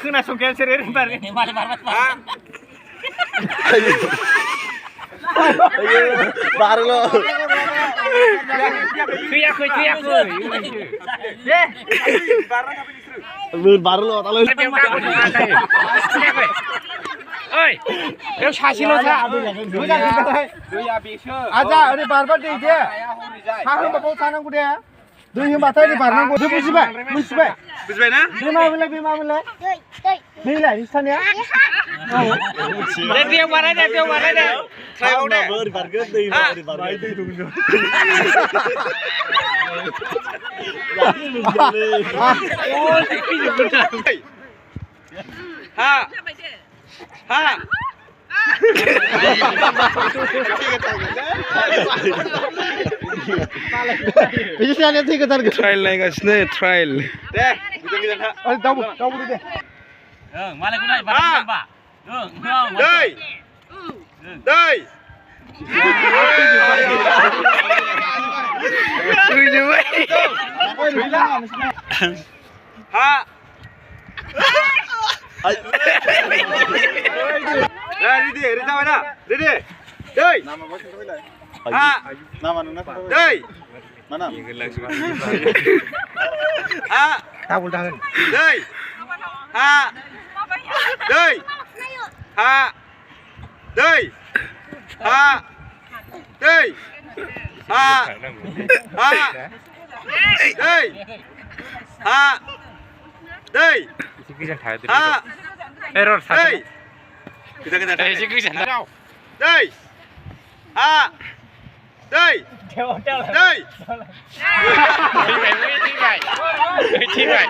Cứ là xong kia sẽ đến bàn cái mà Barlo. Kuya. Barlo talo. Ơi, nếu sai xin lỗi cha. 아자 우리 바르바데 이제 하은 바보 사는 거래 너희 마타리 바르는 거 무시바 Buzbena? 비마블레 비라 이스타냐 Dia warna dia. Saya udah. Barget dei bar. Ha. 비슷한 애들 그 다른 Trial naik asne trial. Deh, kita ha. 거 더블 돼 Mana guna barang Pak? Dei. Dei. Ha. Ready, mana? Ready. Dei. Ha. Dei. Mana? Ha. 더블 다은 Dei. Ha. Dei. Ha. Dei. Ha. Dei. Ha. Ha. Dei. Ha. Dei. Ha. Error Dei. Kita Dei. Ha. Dei. Dei. Thi vậy.